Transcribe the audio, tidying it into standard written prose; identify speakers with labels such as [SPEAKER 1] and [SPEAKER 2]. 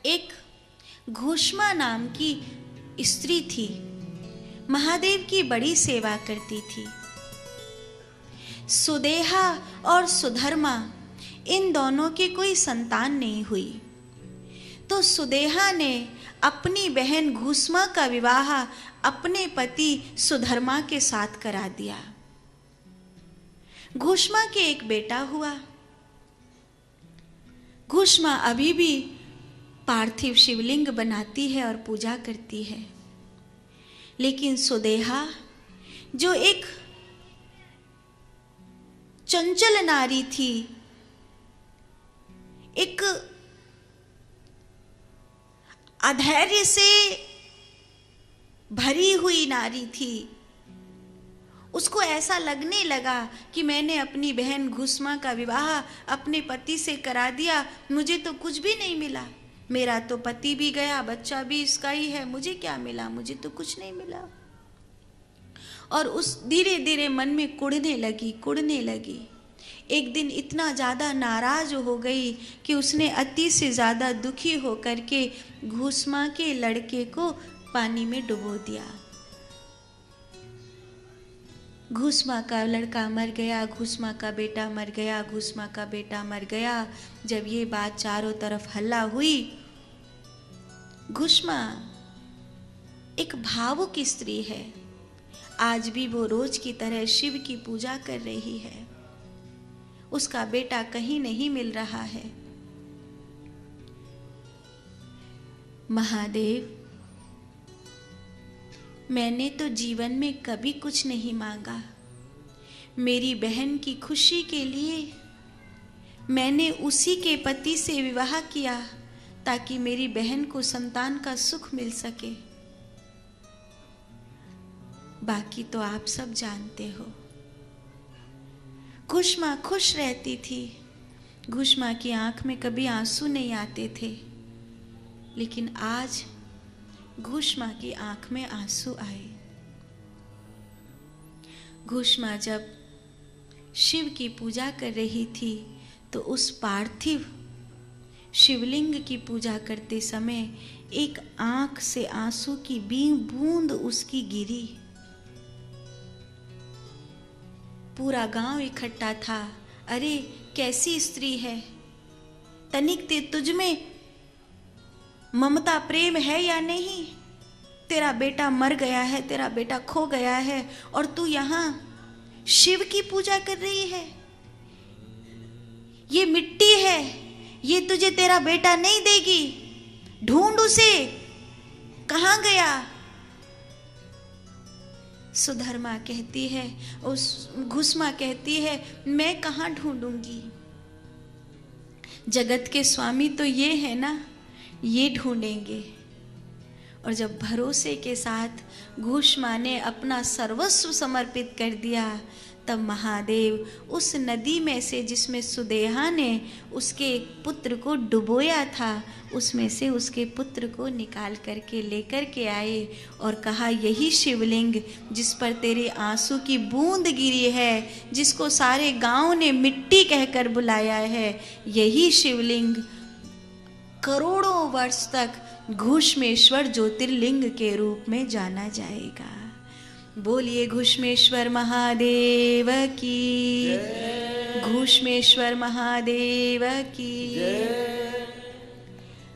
[SPEAKER 1] एक घूष्मा नाम की स्त्री थी, महादेव की बड़ी सेवा करती थी। सुदेहा और सुधर्मा इन दोनों की कोई संतान नहीं हुई, तो सुदेहा ने अपनी बहन घूष्मा का विवाह अपने पति सुधर्मा के साथ करा दिया। घूष्मा के एक बेटा हुआ। घूष्मा अभी भी पार्थिव शिवलिंग बनाती है और पूजा करती है, लेकिन सुदेहा जो एक चंचल नारी थी, एक अधैर्य से भरी हुई नारी थी, उसको ऐसा लगने लगा कि मैंने अपनी बहन घूष्मा का विवाह अपने पति से करा दिया, मुझे तो कुछ भी नहीं मिला, मेरा तो पति भी गया, बच्चा भी इसका ही है, मुझे क्या मिला, मुझे तो कुछ नहीं मिला। और उस धीरे धीरे मन में कुढ़ने लगी। एक दिन इतना ज़्यादा नाराज हो गई कि उसने अति से ज़्यादा दुखी होकर के घूष्मा के लड़के को पानी में डुबो दिया। घूष्मा का लड़का मर गया, घूष्मा का बेटा मर गया, घूष्मा का बेटा मर गया। जब ये बात चारों तरफ हल्ला हुई, घूष्मा एक भावुक स्त्री है, आज भी वो रोज की तरह शिव की पूजा कर रही है। उसका बेटा कहीं नहीं मिल रहा है। महादेव, मैंने तो जीवन में कभी कुछ नहीं मांगा, मेरी बहन की खुशी के लिए मैंने उसी के पति से विवाह किया ताकि मेरी बहन को संतान का सुख मिल सके। बाकी तो आप सब जानते हो। घूष्मा खुश रहती थी, घूष्मा की आंख में कभी आंसू नहीं आते थे, लेकिन आज घूष्मा की आंख में आंसू आए। घूष्मा जब शिव की पूजा कर रही थी तो उस पार्थिव शिवलिंग की पूजा करते समय एक आंख से आंसू की बूंद उसकी गिरी। पूरा गांव इकट्ठा था। अरे कैसी स्त्री है, तनिक तुझ में ममता प्रेम है या नहीं? तेरा बेटा मर गया है, तेरा बेटा खो गया है, और तू यहाँ शिव की पूजा कर रही है। ये मिट्टी है, ये तुझे तेरा बेटा नहीं देगी, ढूंढ उसे, कहाँ गया? सुधर्मा कहती है, उस घूष्मा कहती है, मैं कहाँ ढूंढूंगी, जगत के स्वामी तो ये है ना, ये ढूंढेंगे। और जब भरोसे के साथ घूष्मा ने अपना सर्वस्व समर्पित कर दिया, तब महादेव उस नदी में से जिसमें सुदेहा ने उसके पुत्र को डुबोया था, उसमें से उसके पुत्र को निकाल करके लेकर के आए और कहा, यही शिवलिंग जिस पर तेरे आंसू की बूंद गिरी है, जिसको सारे गांव ने मिट्टी कहकर बुलाया है, यही शिवलिंग करोड़ों वर्ष तक घूष्मेश्वर ज्योतिर्लिंग के रूप में जाना जाएगा। बोलिए घूष्मेश्वर महादेव की, घूष्मेश्वर महादेव की।